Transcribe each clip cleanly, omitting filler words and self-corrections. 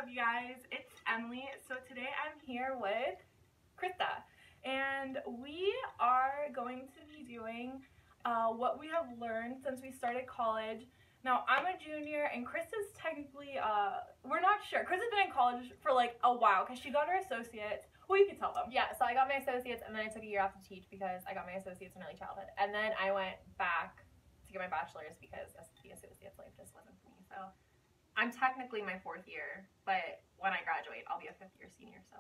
up, you guys? It's Emily. So today I'm here with Krista, and we are going to be doing what we have learned since we started college. Now, I'm a junior, and Krista's technically, we're not sure. Krista's been in college for like a while because she got her associates. Well, you can tell them. Yeah, so I got my associates, and then I took a year off to teach because I got my associates in early childhood. And then I went back to get my bachelor's because the associate's life just wasn't for me. So I'm technically my 4th year, but when I graduate, I'll be a 5th year senior. So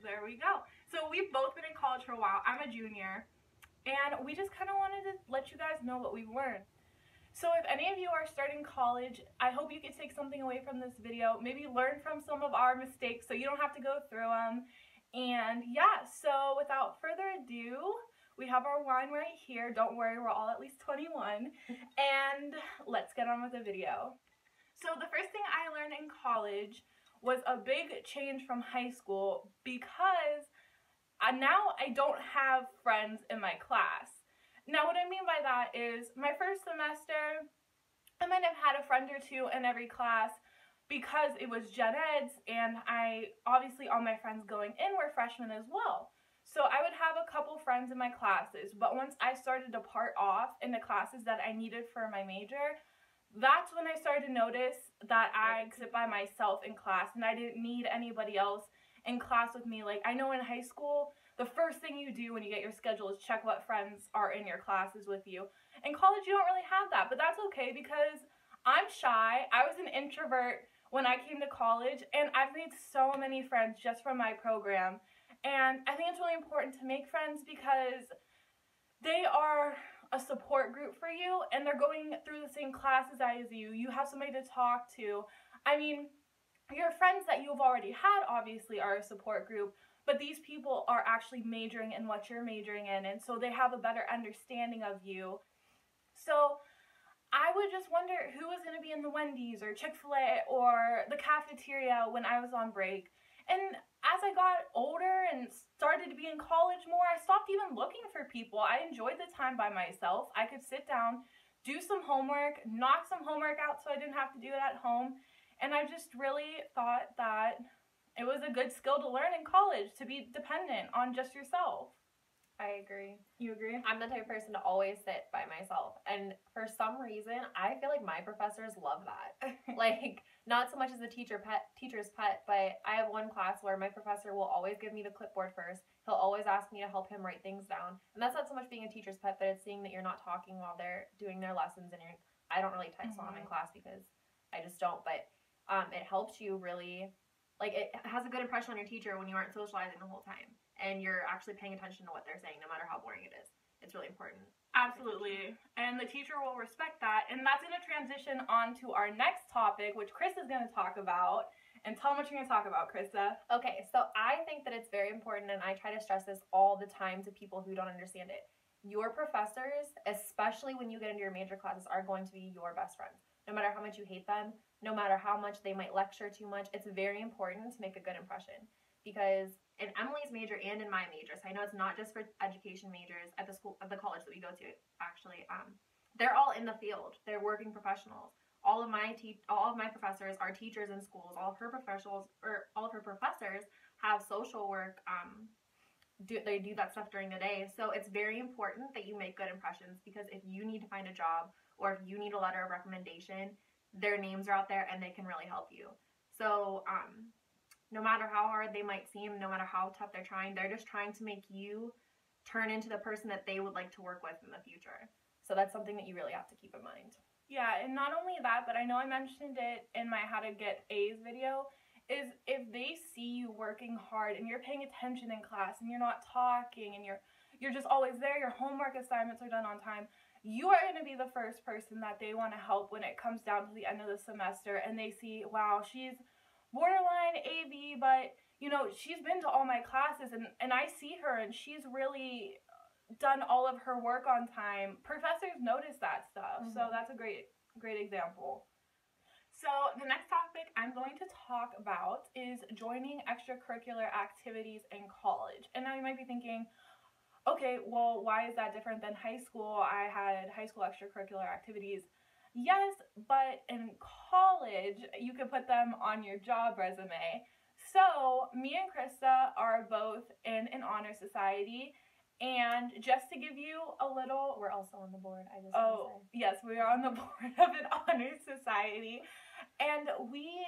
there we go. So we've both been in college for a while. I'm a junior, and we just kind of wanted to let you guys know what we've learned. So if any of you are starting college, I hope you can take something away from this video. Maybe learn from some of our mistakes so you don't have to go through them. And yeah, so without further ado, we have our wine right here. Don't worry, we're all at least 21. And let's get on with the video. So the first thing I learned in college was a big change from high school because now I don't have friends in my class. Now, what I mean by that is my first semester, I might have had a friend or two in every class because it was gen eds, and obviously all my friends going in were freshmen as well. So I would have a couple friends in my classes, but once I started to part off in the classes that I needed for my major, that's when I started to notice that I sit by myself in class and I didn't need anybody else in class with me. Like, I know in high school, the first thing you do when you get your schedule is check what friends are in your classes with you. In college, you don't really have that, but that's okay because I'm shy. I was an introvert when I came to college, and I've made so many friends just from my program. And I think it's really important to make friends because they are a support group for you, and they're going through the same classes as you. You have somebody to talk to. I mean, your friends that you've already had obviously are a support group, but these people are actually majoring in what you're majoring in, and so they have a better understanding of you. So I would just wonder who was going to be in the Wendy's or Chick-fil-A or the cafeteria when I was on break. And as I got older and started to be in college more, I stopped even looking for people. I enjoyed the time by myself. I could sit down, do some homework, knock some homework out so I didn't have to do it at home. And I just really thought that it was a good skill to learn in college, to be dependent on just yourself. I agree. You agree? I'm the type of person to always sit by myself. And for some reason, I feel like my professors love that. Like, not so much as a teacher's pet, but I have one class where my professor will always give me the clipboard first. He'll always ask me to help him write things down. And that's not so much being a teacher's pet, but it's seeing that you're not talking while they're doing their lessons. And I don't really text while I'm in class because I just don't. But it helps you really, like, it has a good impression on your teacher when you aren't socializing the whole time and you're actually paying attention to what they're saying, no matter how boring it is. It's really important. Absolutely. And the teacher will respect that. And that's going to transition on to our next topic, which Chris is going to talk about. And tell them what you're going to talk about, Krista. Okay, so I think that it's very important, and I try to stress this all the time to people who don't understand it. Your professors, especially when you get into your major classes, are going to be your best friends. No matter how much you hate them, no matter how much they might lecture too much, it's very important to make a good impression. Because in Emily's major and in my major, so I know it's not just for education majors at the college that we go to, actually, they're all in the field. They're working professionals. All of my professors are teachers in schools. All of her professors have social work. They do that stuff during the day. So it's very important that you make good impressions, because if you need to find a job or if you need a letter of recommendation, their names are out there and they can really help you. So no matter how hard they might seem, no matter how tough they're just trying to make you turn into the person that they would like to work with in the future. So that's something that you really have to keep in mind. Yeah, and not only that, but I know I mentioned it in my How to Get A's video, is if they see you working hard and you're paying attention in class and you're not talking and you're just always there, your homework assignments are done on time, you are going to be the first person that they want to help when it comes down to the end of the semester, and they see, wow, she's borderline AV, but you know, she's been to all my classes, and I see her and she's really done all of her work on time. Professors notice that stuff. So that's a great example. So the next topic I'm going to talk about is joining extracurricular activities in college. And now you might be thinking, okay, well, why is that different than high school? I had high school extracurricular activities. Yes, but in college, you could put them on your job resume. So, me and Krista are both in an honor society. And just to give you a little. We're also on the board, I just Oh, want to say. yes, we are on the board of an honor society. And we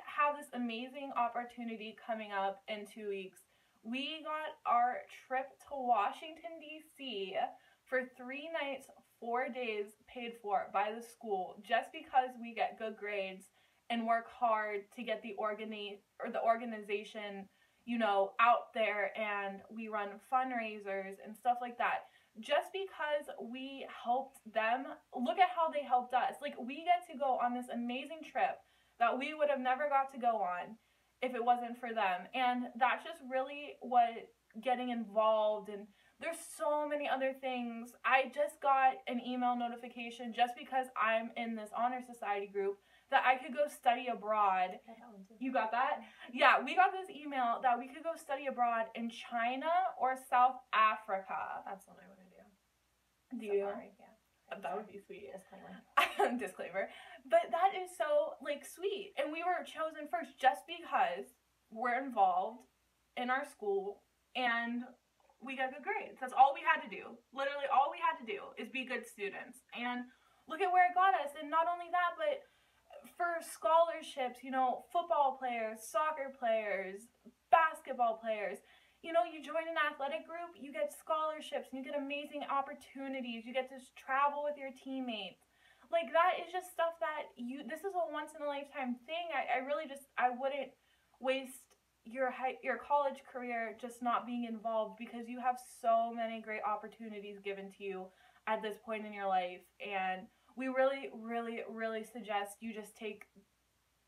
have this amazing opportunity coming up in 2 weeks. We got our trip to Washington, D.C. for 3 nights, 4 days paid for by the school just because we get good grades and work hard to get the organization, out there, and we run fundraisers and stuff like that. Just because we helped them, look at how they helped us. Like, we get to go on this amazing trip that we would have never got to go on if it wasn't for them. And that's just really what getting involved, and there's so many other things. I just got an email notification just because I'm in this honor society group that I could go study abroad. You got that? Yeah, we got this email that we could go study abroad in China or South Africa. That's what I want to do. Do you? Yeah. That would be sweet. Disclaimer. Disclaimer. But that is so, sweet. And we were chosen first just because we're involved in our school and we got good grades. That's all we had to do. Literally all we had to do is be good students. And look at where it got us. And not only that, but for scholarships, football players, soccer players, basketball players, you join an athletic group, you get scholarships, and you get amazing opportunities. You get to travel with your teammates. That is just stuff that this is a once in a lifetime thing. I wouldn't waste your college career just not being involved, because you have so many great opportunities given to you at this point in your life. And we really, really, really suggest you just take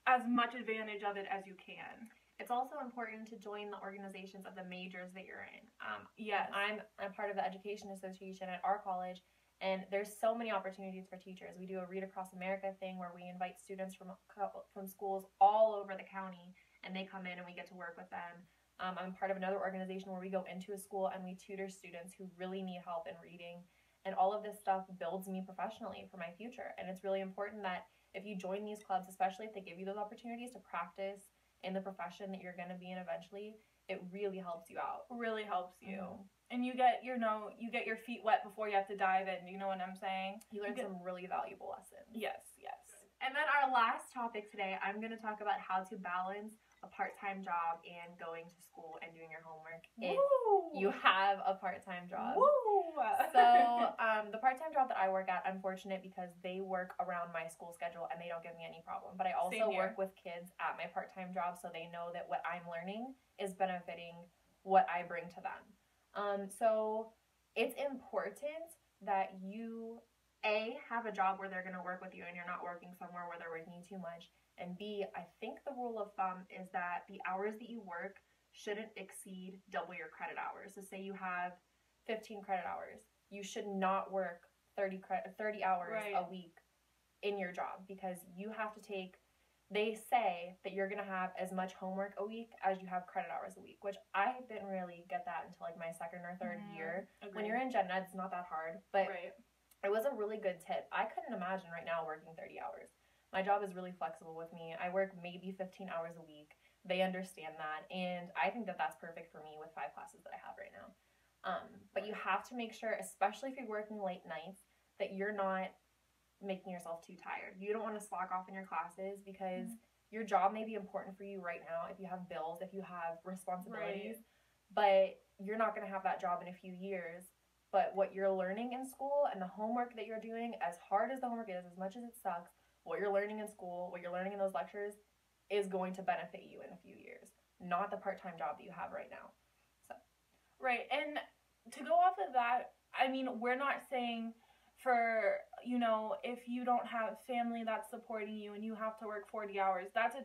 as much advantage of it as you can. It's also important to join the organizations of the majors that you're in. Yes. I'm part of the Education Association at our college, and there's so many opportunities for teachers. We do a Read Across America thing where we invite students from schools all over the county, and they come in and we get to work with them. I'm part of another organization where we go into a school and we tutor students who really need help in reading. And all of this stuff builds me professionally for my future. And it's really important that if you join these clubs, especially if they give you those opportunities to practice in the profession that you're going to be in eventually, it really helps you out. Really helps you. Mm-hmm. And you get your feet wet before you have to dive in. You know what I'm saying? You learn some really valuable lessons. Yes. And then our last topic today, I'm going to talk about how to balance a part-time job and going to school and doing your homework if you have a part-time job. Woo! So the part-time job that I work at, I'm fortunate because they work around my school schedule and they don't give me any problem. But I also work with kids at my part-time job, so they know that what I'm learning is benefiting what I bring to them. So it's important that you have a job where they're going to work with you and you're not working somewhere where they're working you too much. And B, I think the rule of thumb is that the hours that you work shouldn't exceed double your credit hours. So say you have 15 credit hours, you should not work 30 hours a week in your job, because you have to they say that you're going to have as much homework a week as you have credit hours a week, which I didn't really get that until my second or third year. Agreed. When you're in gen ed, it's not that hard, but it was a really good tip. I couldn't imagine right now working 30 hours. My job is really flexible with me. I work maybe 15 hours a week. They understand that, and I think that that's perfect for me with 5 classes that I have right now. But you have to make sure, especially if you're working late nights, that you're not making yourself too tired. You don't want to slack off in your classes, because your job may be important for you right now if you have bills, if you have responsibilities, but you're not going to have that job in a few years. But what you're learning in school and the homework that you're doing, as hard as the homework is, as much as it sucks, what you're learning in school, what you're learning in those lectures is going to benefit you in a few years, not the part-time job that you have right now. So, right. And to go off of that, I mean, we're not saying for, if you don't have family that's supporting you and you have to work 40 hours, that's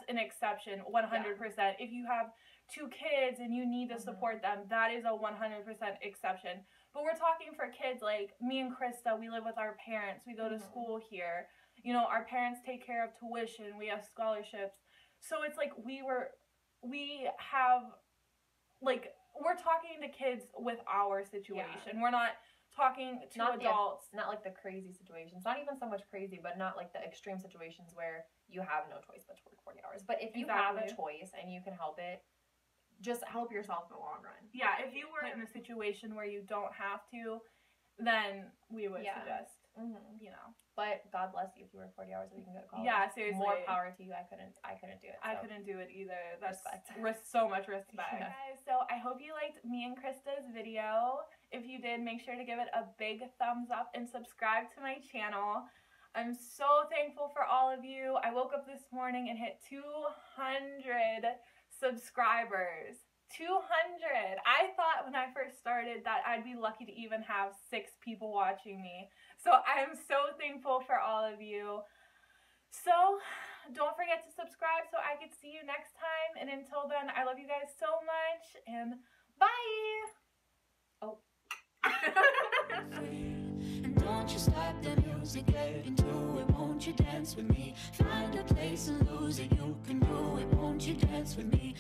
an exception, 100%. Yeah. If you have 2 kids and you need to support them, that is a 100% exception. But we're talking for kids like me and Krista, we live with our parents, we go to school here, our parents take care of tuition, we have scholarships. So it's like we're talking to kids with our situation. Yeah. We're not talking to Not adults. not like the crazy situations. Not even so much crazy, but not like the extreme situations where you have no choice but to work 40 hours. But if you have a choice and you can help it, just help yourself in the long run. Yeah, if you were in a situation where you don't have to, then we would suggest, you know. But God bless you if you work 40 hours a week and go to college. Yeah, seriously. More power to you. I couldn't do it. So. I couldn't do it either. That's Respect. so much respect. Yeah. Guys, so I hope you liked me and Krista's video. If you did, make sure to give it a big thumbs up and subscribe to my channel. I'm so thankful for all of you. I woke up this morning and hit 200 subscribers. 200. I thought when I first started that I'd be lucky to even have 6 people watching me. So I am so thankful for all of you. So don't forget to subscribe so I could see you next time. And until then, I love you guys so much. And bye. Oh. And don't you stop the music, get into it, won't you dance with me? Find a place and lose it, you can do it, won't you dance with me?